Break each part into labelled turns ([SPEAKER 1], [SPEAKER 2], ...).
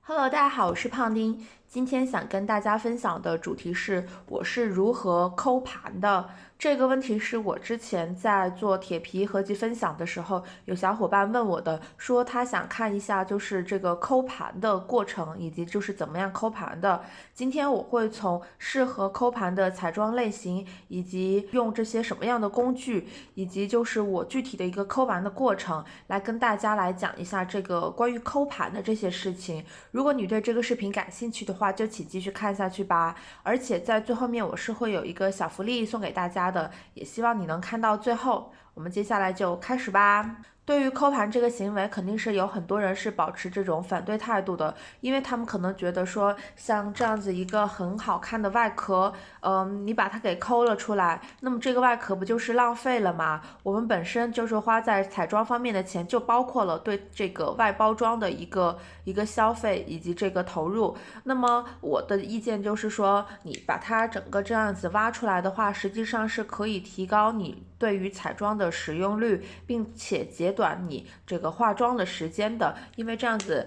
[SPEAKER 1] Hello，大家好，我是胖丁。今天想跟大家分享的主题是我是如何抠盘的。这个问题是我之前在做铁皮合集分享的时候，有小伙伴问我的，说他想看一下就是这个抠盘的过程，以及就是怎么样抠盘的。今天我会从适合抠盘的彩妆类型，以及用这些什么样的工具，以及就是我具体的一个抠盘的过程，来跟大家来讲一下这个关于抠盘的这些事情。如果你对这个视频感兴趣的话，就请继续看下去吧。而且在最后面我是会有一个小福利送给大家的，也希望你能看到最后。我们接下来就开始吧。对于抠盘这个行为，肯定是有很多人是保持这种反对态度的，因为他们可能觉得说，像这样子一个很好看的外壳，你把它给抠了出来，那么这个外壳不就是浪费了吗？我们本身就是花在彩妆方面的钱，就包括了对这个外包装的一个消费以及这个投入。那么我的意见就是说，你把它整个这样子挖出来的话，实际上是可以提高你对于彩妆的使用率，并且截短你这个化妆的时间的。因为这样子，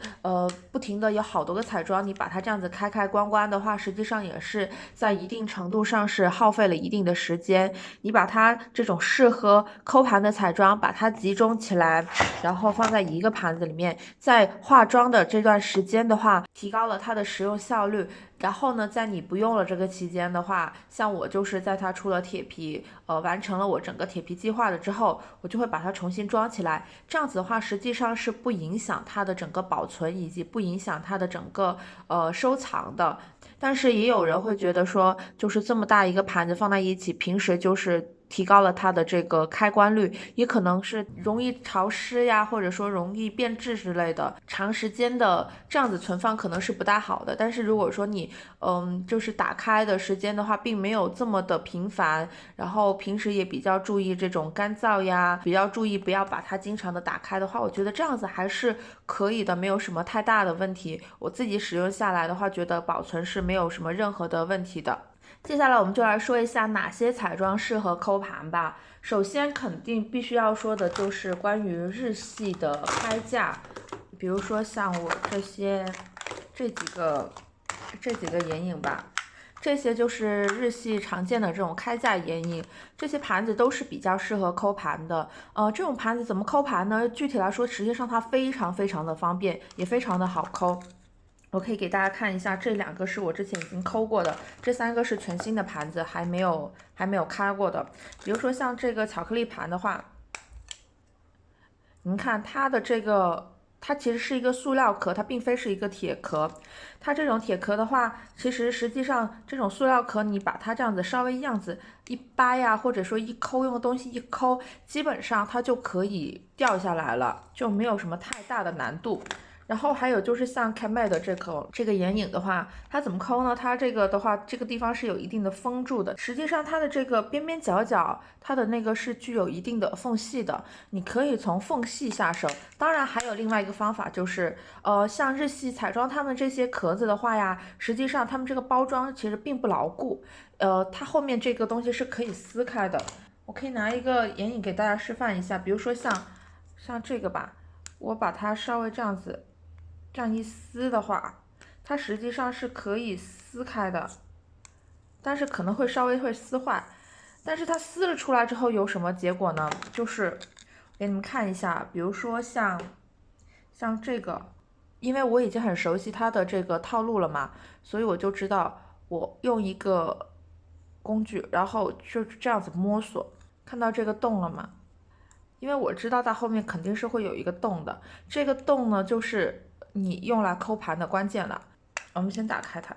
[SPEAKER 1] 不停的有好多个彩妆，你把它这样子开开关关的话，实际上也是在一定程度上是耗费了一定的时间。你把它这种适合抠盘的彩妆，把它集中起来，然后放在一个盘子里面，在化妆的这段时间的话，提高了它的使用效率。然后呢，在你不用了这个期间的话，像我就是在它出了铁皮，完成了我整个铁皮计划了之后，我就会把它重新装起来。这样子的话，实际上是不影响它的整个保存，以及不影响它的整个收藏的。但是也有人会觉得说，就是这么大一个盘子放在一起，平时就是提高了它的这个开关率，也可能是容易潮湿呀，或者说容易变质之类的，长时间的这样子存放可能是不大好的。但是如果说你就是打开的时间的话，并没有这么的频繁，然后平时也比较注意这种干燥呀，比较注意不要把它经常的打开的话，我觉得这样子还是可以的，没有什么太大的问题。我自己使用下来的话，觉得保存是没有什么任何的问题的。接下来我们就来说一下哪些彩妆适合抠盘吧。首先肯定必须要说的就是关于日系的开架，比如说像我这几个眼影吧，这些就是日系常见的这种开架眼影，这些盘子都是比较适合抠盘的。这种盘子怎么抠盘呢？具体来说，实际上它非常非常的方便，也非常的好抠。我可以给大家看一下，这两个是我之前已经抠过的，这三个是全新的盘子，还没有开过的。比如说像这个巧克力盘的话，您看它的这个，它其实是一个塑料壳，它并非是一个铁壳。它这种铁壳的话，其实实际上这种塑料壳，你把它这样子稍微样子一掰呀，或者说一抠，用东西一抠，基本上它就可以掉下来了，就没有什么太大的难度。然后还有就是像 Kame 的这个眼影的话，它怎么抠呢？它这个的话，这个地方是有一定的封住的。实际上它的这个边边角角，它的那个是具有一定的缝隙的，你可以从缝隙下手。当然还有另外一个方法，就是像日系彩妆他们这些壳子的话呀，实际上他们这个包装其实并不牢固，它后面这个东西是可以撕开的。我可以拿一个眼影给大家示范一下，比如说像这个吧，我把它稍微这样一撕的话，它实际上是可以撕开的，但是可能会稍微会撕坏。但是它撕了出来之后有什么结果呢？就是给你们看一下，比如说像这个，因为我已经很熟悉它的这个套路了嘛，所以我就知道我用一个工具，然后就这样子摸索，看到这个洞了吗？因为我知道它后面肯定是会有一个洞的，这个洞呢就是你用来抠盘的关键了。我们先打开它，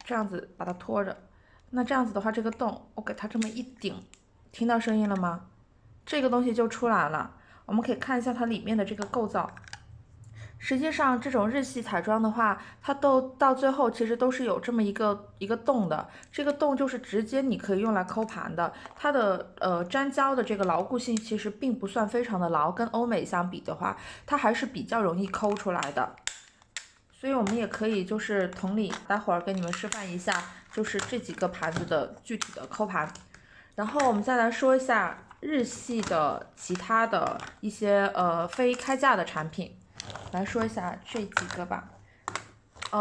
[SPEAKER 1] 这样子把它拖着，那这样子的话，这个洞我给它这么一顶，听到声音了吗？这个东西就出来了。我们可以看一下它里面的这个构造。实际上，这种日系彩妆的话，它都到最后其实都是有这么一个洞的。这个洞就是直接你可以用来抠盘的。它的粘胶的这个牢固性其实并不算非常的牢，跟欧美相比的话，它还是比较容易抠出来的。所以我们也可以就是同理，待会儿给你们示范一下，就是这几个盘子的具体的抠盘。然后我们再来说一下日系的其他的一些非开架的产品。来说一下这几个吧，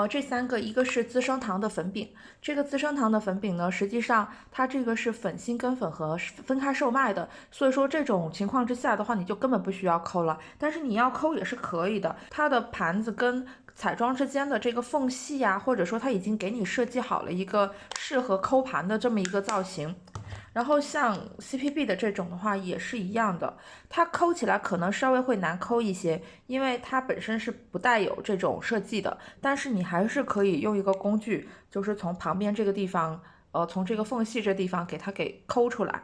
[SPEAKER 1] 这3个，一个是资生堂的粉饼，这个资生堂的粉饼呢，实际上它这个是粉芯跟粉盒分开售卖的，所以说这种情况之下的话，你就根本不需要抠了。但是你要抠也是可以的，它的盘子跟彩妆之间的这个缝隙呀，或者说它已经给你设计好了一个适合抠盘的这么一个造型。然后像 CPB 的这种的话也是一样的，它抠起来可能稍微会难抠一些，因为它本身是不带有这种设计的，但是你还是可以用一个工具，就是从旁边这个地方，从这个缝隙这地方给它给抠出来，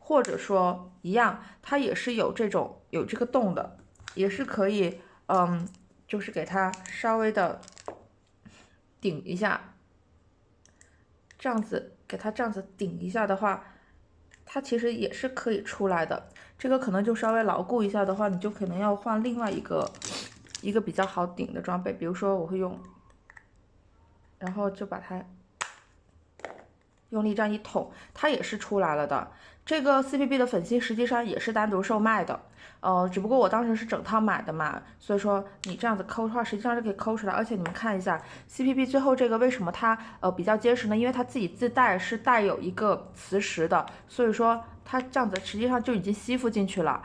[SPEAKER 1] 或者说一样，它也是有这个洞的，也是可以，就是给它稍微的顶一下，这样子给它这样子顶一下的话。它其实也是可以出来的，这个可能就稍微牢固一下的话，你就可能要换另外一个比较好顶的装备，比如说我会用，然后就把它用力这样一捅，它也是出来了的。这个 CPB 的粉芯实际上也是单独售卖的，只不过我当时是整套买的嘛，所以说你这样子抠的话，实际上是可以抠出来。而且你们看一下 CPB 最后这个为什么它比较结实呢？因为它自己自带是带有一个磁石的，所以说它这样子实际上就已经吸附进去了，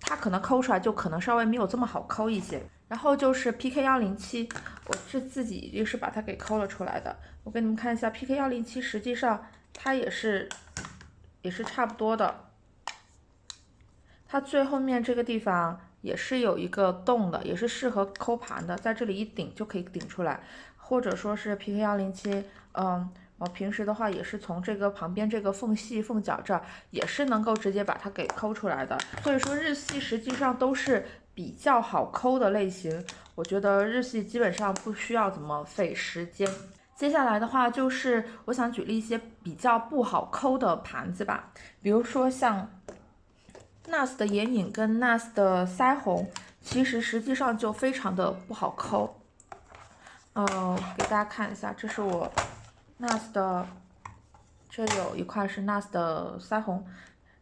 [SPEAKER 1] 它可能抠出来就可能稍微没有这么好抠一些。然后就是 PK107，我是自己也是把它给抠了出来的。我给你们看一下 PK107，实际上它也是差不多的。它最后面这个地方也是有一个洞的，也是适合抠盘的，在这里一顶就可以顶出来。或者说是 PK107，我平时的话也是从这个旁边这个缝角这儿，也是能够直接把它给抠出来的。所以说日系实际上都是比较好抠的类型，我觉得日系基本上不需要怎么费时间。接下来的话就是我想举例一些比较不好抠的盘子吧，比如说像 NARS 的眼影跟 NARS 的腮红，其实实际上就非常的不好抠。给大家看一下，这是我 NARS 的，这有一块是 NARS 的腮红，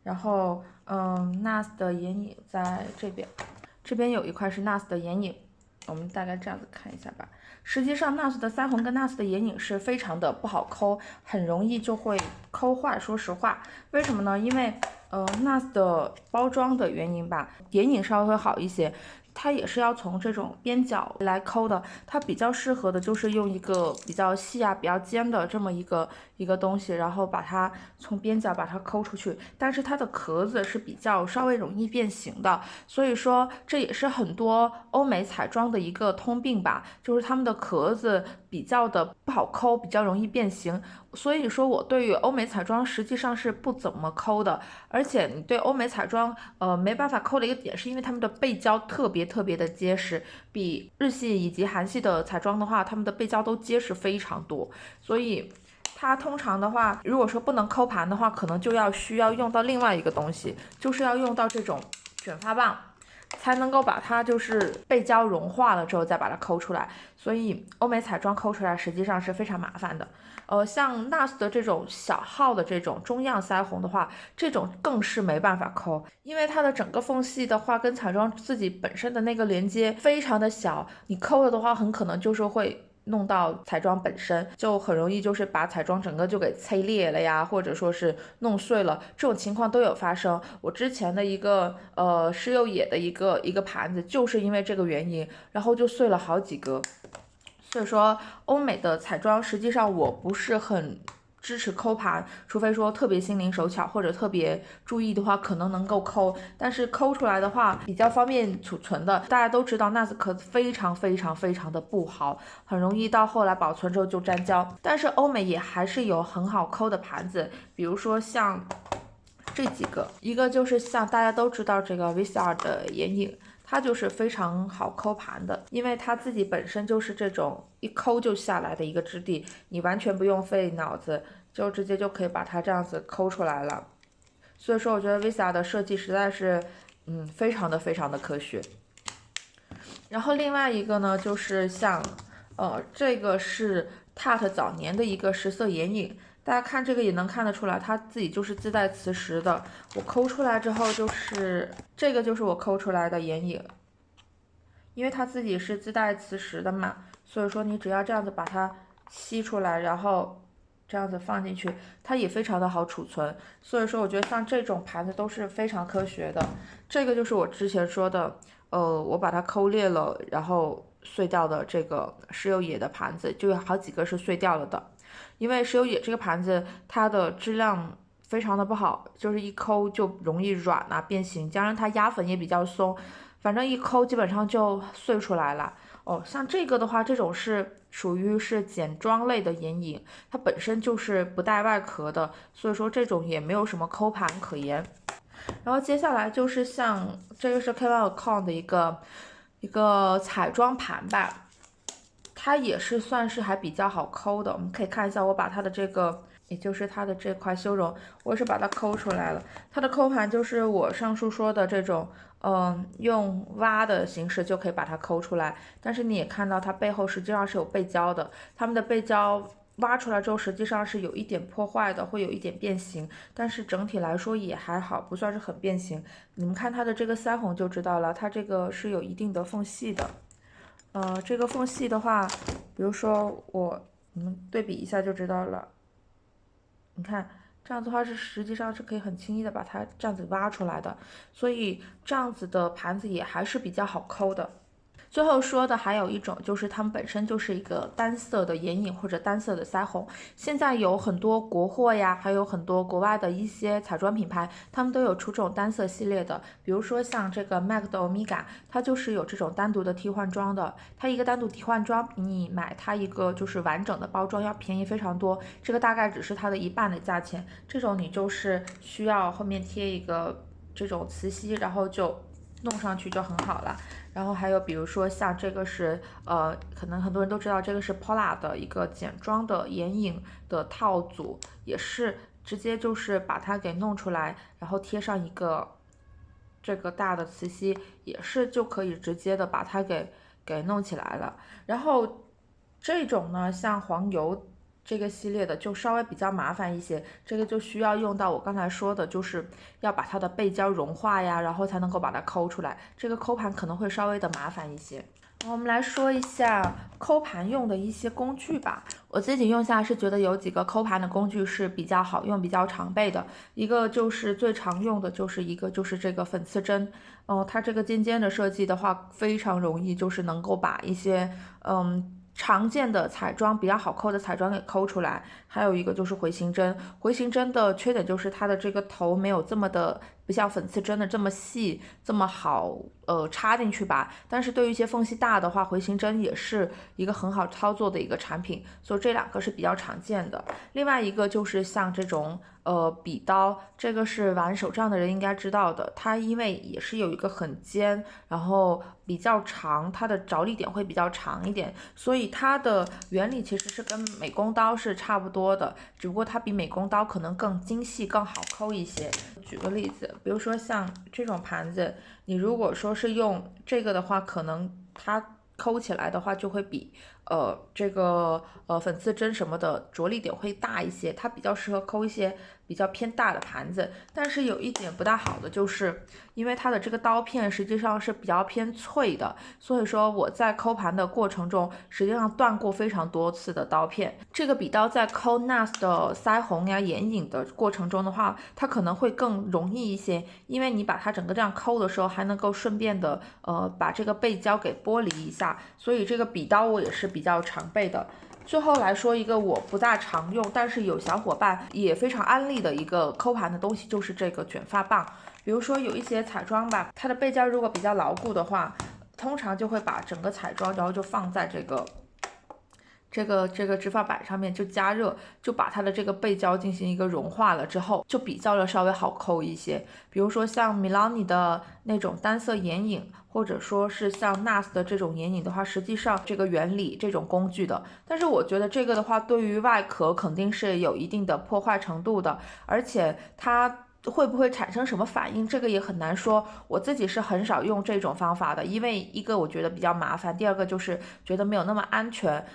[SPEAKER 1] 然后NARS 的眼影在这边，这边有一块是 NARS 的眼影，我们大概这样子看一下吧。实际上 NARS 的腮红跟 NARS 的眼影是非常的不好抠，很容易就会抠坏。说实话，为什么呢？因为NARS 的包装的原因吧，眼影稍微会好一些。它也是要从这种边角来抠的，它比较适合的就是用一个比较细啊、比较尖的这么一个东西，然后把它从边角把它抠出去。但是它的壳子是比较稍微容易变形的，所以说这也是很多欧美彩妆的一个通病吧，就是它们的壳子比较的不好抠，比较容易变形。所以说我对于欧美彩妆实际上是不怎么抠的，而且你对欧美彩妆没办法抠的一个点，是因为他们的背胶特别的结实，比日系以及韩系的彩妆的话，他们的背胶都结实非常多，所以它通常的话，如果说不能抠盘的话，可能就需要用到另外一个东西，就是要用到这种卷发棒，才能够把它就是背胶融化了之后再把它抠出来。所以欧美彩妆抠出来实际上是非常麻烦的。像 NARS 的这种小号的这种中样腮红的话，这种更是没办法抠，因为它的整个缝隙的话跟彩妆自己本身的那个连接非常的小，你抠了的话很可能就是会弄到彩妆本身，就很容易就是把彩妆整个就给呲裂了呀，或者说是弄碎了，这种情况都有发生。我之前的一个施釉野的一个盘子，就是因为这个原因，然后就碎了好几个。所以说，欧美的彩妆实际上我不是很支持抠盘，除非说特别心灵手巧或者特别注意的话，可能能够抠。但是抠出来的话，比较方便储存的。大家都知道，NARS 壳子非常的不好，很容易到后来保存之后就粘胶。但是欧美也还是有很好抠的盘子，比如说像这几个，一个就是像大家都知道这个 VCR 的眼影。它就是非常好抠盘的，因为它自己本身就是这种一抠就下来的一个质地，你完全不用费脑子，就直接就可以把它这样子抠出来了。所以说，我觉得 VISA 的设计实在是，非常的科学。然后另外一个呢，就是像，这个是 Tarte 早年的一个实色眼影。大家看这个也能看得出来，它自己就是自带磁石的。我抠出来之后，就是这个就是我抠出来的眼影，因为它自己是自带磁石的嘛，所以说你只要这样子把它吸出来，然后这样子放进去，它也非常的好储存。所以说我觉得像这种盘子都是非常科学的。这个就是我之前说的，我把它抠裂了，然后碎掉的这个石油野的盘子，就有好几个是碎掉了的。因为石油野这个盘子它的质量非常的不好，就是一抠就容易软啊变形，加上它压粉也比较松，反正一抠基本上就碎出来了。像这个的话，这种是属于是简装类的眼影，它本身就是不带外壳的，所以说这种也没有什么抠盘可言。然后接下来就是像这个是 K1 的一个彩妆盘吧，它也是算是还比较好抠的。我们可以看一下，我把它的这个，也就是它的这块修容，我是把它抠出来了。它的抠盘就是我上述说的这种，用挖的形式就可以把它抠出来。但是你也看到它背后实际上是有背胶的，它们的背胶挖出来之后实际上是有一点破坏的，会有一点变形，但是整体来说也还好，不算是很变形。你们看它的这个腮红就知道了，它这个是有一定的缝隙的。这个缝隙的话，比如说你们对比一下就知道了。你看这样子的话实际上是可以很轻易的把它这样子挖出来的，所以这样子的盘子也还是比较好抠的。最后说的还有一种就是它们本身就是一个单色的眼影或者单色的腮红，现在有很多国货呀，还有很多国外的一些彩妆品牌，他们都有出这种单色系列的，比如说像这个 MAC 的 Omega， 它就是有这种单独的替换装的，它一个单独替换装比你买它一个就是完整的包装要便宜非常多，这个大概只是它的一半的价钱，这种你就是需要后面贴一个这种磁吸，然后就弄上去就很好了。然后还有比如说像这个是可能很多人都知道这个是 Pola 的一个简装的眼影的套组，也是直接就是把它给弄出来，然后贴上一个这个大的磁吸，也是就可以直接的把它给弄起来了。然后这种呢，像黄油这个系列的就稍微比较麻烦一些，这个就需要用到我刚才说的，就是要把它的背胶融化呀，然后才能够把它抠出来，这个抠盘可能会稍微的麻烦一些。我们来说一下抠盘用的一些工具吧。我自己用下是觉得有几个抠盘的工具是比较好用、比较常备的。一个就是最常用的，就是一个就是这个粉刺针。它这个尖尖的设计的话，非常容易就是能够把一些常见的彩妆比较好抠的彩妆给抠出来。还有一个就是回形针，回形针的缺点就是它的这个头没有这么的，不像粉刺针的这么细，这么好插进去吧。但是对于一些缝隙大的话，回形针也是一个很好操作的一个产品，所以这两个是比较常见的。另外一个就是像这种笔刀，这个是玩手账的人应该知道的，它因为也是有一个很尖，然后比较长，它的着力点会比较长一点，所以它的原理其实是跟美工刀是差不多的，只不过它比美工刀可能更精细、更好抠一些。举个例子，比如说像这种盘子，你如果说是用这个的话，可能它抠起来的话就会比这个粉刺针什么的着力点会大一些，它比较适合抠一些比较偏大的盘子。但是有一点不大好的就是，因为它的这个刀片实际上是比较偏脆的，所以说我在抠盘的过程中，实际上断过非常多次的刀片。这个笔刀在抠 NARS 的腮红呀、眼影的过程中的话，它可能会更容易一些，因为你把它整个这样抠的时候，还能够顺便的把这个背胶给剥离一下，所以这个笔刀我也是比较常备的。最后来说一个我不大常用，但是有小伙伴也非常安利的一个抠盘的东西，就是这个卷发棒。比如说有一些彩妆吧，它的背胶如果比较牢固的话，通常就会把整个彩妆，然后就放在这个直发板上面就加热，就把它的这个背胶进行一个融化了之后，就比较的稍微好抠一些。比如说像 Milani 的那种单色眼影，或者说是像 NARS 的这种眼影的话，实际上这个原理这种工具的，但是我觉得这个的话对于外壳肯定是有一定的破坏程度的，而且它会不会产生什么反应，这个也很难说。我自己是很少用这种方法的，因为一个我觉得比较麻烦，第二个就是觉得没有那么安全，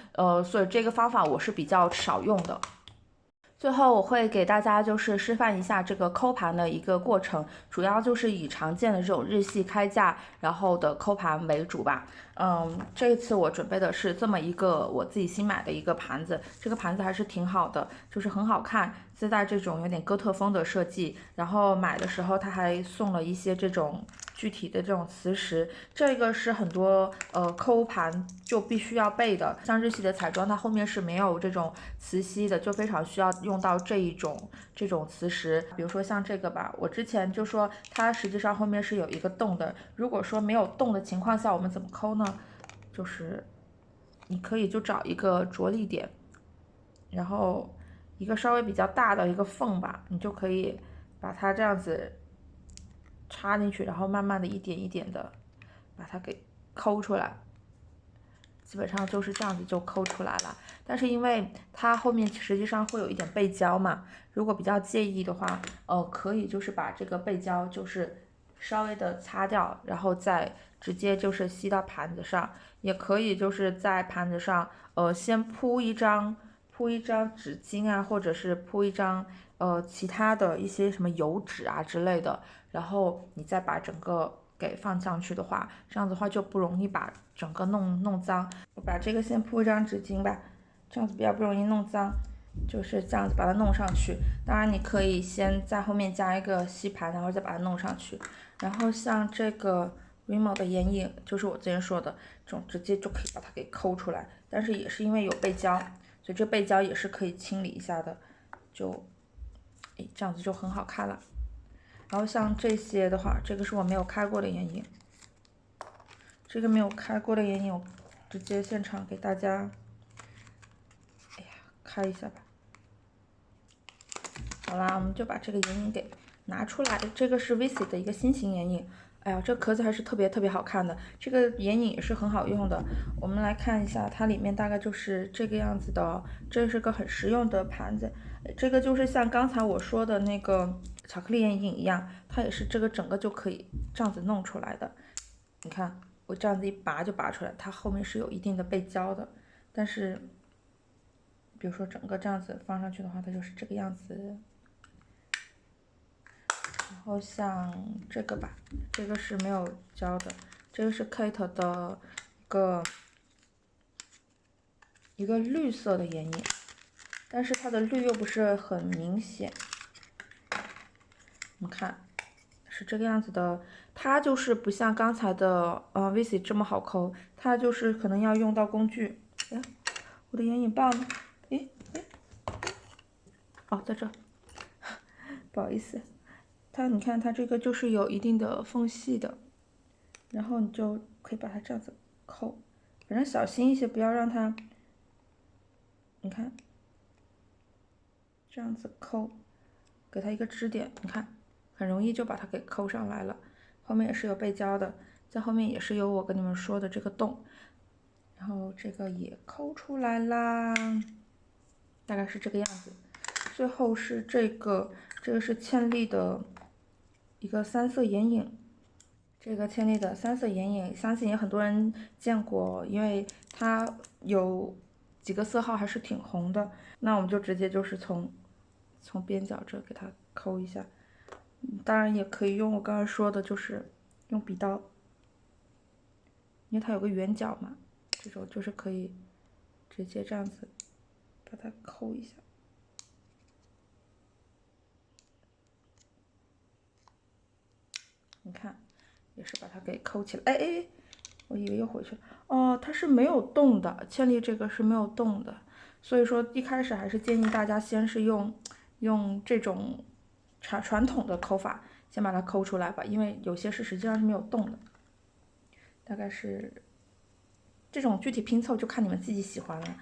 [SPEAKER 1] 所以这个方法我是比较少用的。最后我会给大家就是示范一下这个抠盘的一个过程，主要就是以常见的这种日系开架然后的抠盘为主吧。这一次我准备的是这么一个我自己新买的一个盘子，这个盘子还是挺好的，就是很好看，自带这种有点哥特风的设计。然后买的时候它还送了一些这种具体的这种磁石，这个是很多抠盘就必须要备的。像日系的彩妆，它后面是没有这种磁吸的，就非常需要用到这种磁石。比如说像这个吧，我之前就说它实际上后面是有一个洞的。如果说没有洞的情况下，我们怎么抠呢？就是你可以就找一个着力点，然后一个稍微比较大的一个缝吧，你就可以把它这样子插进去，然后慢慢的一点一点的把它给抠出来，基本上就是这样子就抠出来了。但是因为它后面实际上会有一点背胶嘛，如果比较介意的话，可以就是把这个背胶就是稍微的擦掉，然后再直接就是吸到盘子上，也可以就是在盘子上先铺一张纸巾啊，或者是铺一张其他的一些什么油纸啊之类的，然后你再把整个给放上去的话，这样子的话就不容易把整个弄脏。我把这个先铺一张纸巾吧，这样子比较不容易弄脏，就是这样子把它弄上去。当然你可以先在后面加一个吸盘，然后再把它弄上去。然后像这个 Rimmel 的眼影，就是我之前说的这种，直接就可以把它给抠出来，但是也是因为有背胶，所以这背胶也是可以清理一下的，就这样子就很好看了。然后像这些的话，这个是我没有开过的眼影，这个没有开过的眼影，我直接现场给大家，开一下吧。好啦，我们就把这个眼影给拿出来，这个是 Vici 的一个新型眼影。哎呀，这壳子还是特别好看的，这个眼影也是很好用的。我们来看一下，它里面大概就是这个样子的，这是个很实用的盘子。这个就是像刚才我说的那个巧克力眼影一样，它也是这个整个就可以这样子弄出来的。你看，我这样子一拔就拔出来，它后面是有一定的背胶的，但是比如说整个这样子放上去的话，它就是这个样子。然后像这个吧，这个是没有胶的，这个是 Kate 的一个绿色的眼影，但是它的绿又不是很明显。你们看，是这个样子的，它就是不像刚才的Vici 这么好抠，它就是可能要用到工具。哎，我的眼影棒呢？哦，在这，不好意思。你看它这个就是有一定的缝隙的，然后你就可以把它这样子抠，反正小心一些，不要让它，你看，这样子抠，给它一个支点，你看，很容易就把它给抠上来了。后面也是有背胶的，在后面也是有我跟你们说的这个洞，然后这个也抠出来啦，大概是这个样子。最后是这个是倩丽的一个3色眼影，这个倩丽的3色眼影，相信也很多人见过，因为它有几个色号还是挺红的。那我们就直接就是从边角这给它抠一下，当然也可以用我刚才说的，就是用笔刀，因为它有个圆角嘛，这种就是可以直接这样子把它抠一下。你看，也是把它给抠起来。哎，我以为又回去了。哦，它是没有动的，倩丽这个是没有动的，所以说一开始还是建议大家先是用这种传统的抠法，先把它抠出来吧，因为有些是实际上是没有动的。大概是这种具体拼凑就看你们自己喜欢了。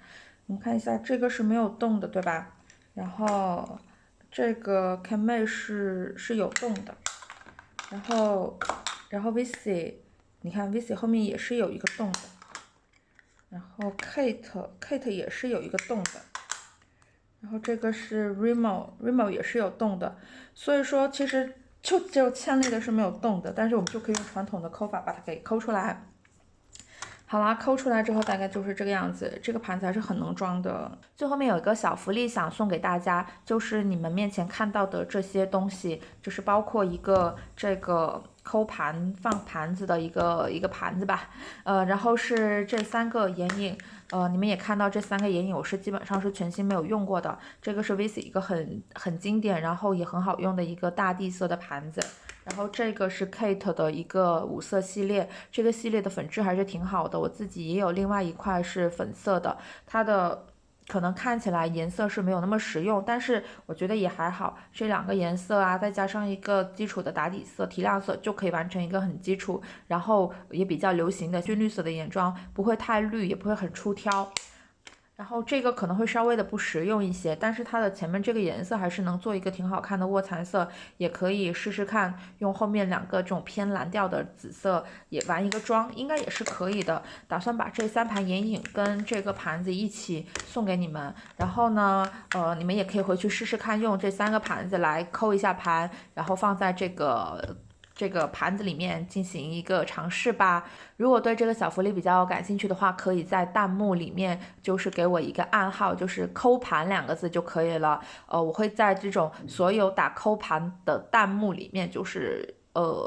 [SPEAKER 1] 我们看一下，这个是没有动的，对吧？然后这个 Camay 是有动的。然后 Vici， 你看 Vici 后面也是有一个洞的，然后 Kate 也是有一个洞的，然后这个是 Rimmel 也是有洞的，所以说其实就只有倩丽的是没有洞的，但是我们就可以用传统的抠法把它给抠出来。好啦，抠出来之后大概就是这个样子，这个盘子还是很能装的。最后面有一个小福利想送给大家，就是你们面前看到的这些东西，就是包括一个这个抠盘放盘子的一个盘子吧，然后是这3个眼影。你们也看到这3个眼影，我是基本上是全新没有用过的。这个是 Vici 一个很经典，然后也很好用的一个大地色的盘子。然后这个是 Kate 的一个5色系列，这个系列的粉质还是挺好的，我自己也有另外一块是粉色的，它的可能看起来颜色是没有那么实用，但是我觉得也还好，这2个颜色啊，再加上一个基础的打底色、提亮色，就可以完成一个很基础，然后也比较流行的军绿色的眼妆，不会太绿，也不会很出挑。然后这个可能会稍微的不实用一些，但是它的前面这个颜色还是能做一个挺好看的卧蚕色，也可以试试看用后面2个这种偏蓝调的紫色也玩一个妆，应该也是可以的。打算把这3盘眼影跟这个盘子一起送给你们，然后呢，你们也可以回去试试看，用这3个盘子来抠一下盘，然后放在这个盘子里面进行一个尝试吧。如果对这个小福利比较感兴趣的话，可以在弹幕里面就是给我一个暗号，就是抠盘2个字就可以了。我会在这种所有打抠盘的弹幕里面，就是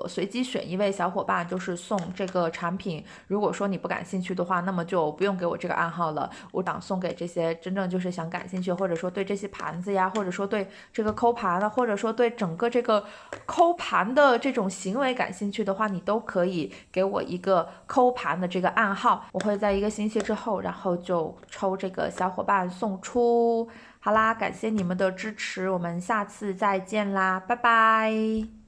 [SPEAKER 1] 随机选一位小伙伴，就是送这个产品。如果说你不感兴趣的话，那么就不用给我这个暗号了。我想送给这些真正就是想感兴趣，或者说对这些盘子呀，或者说对这个抠盘啊，或者说对整个这个抠盘的这种行为感兴趣的话，你都可以给我一个抠盘的这个暗号。我会在1个星期之后，然后就抽这个小伙伴送出。好啦，感谢你们的支持，我们下次再见啦，拜拜。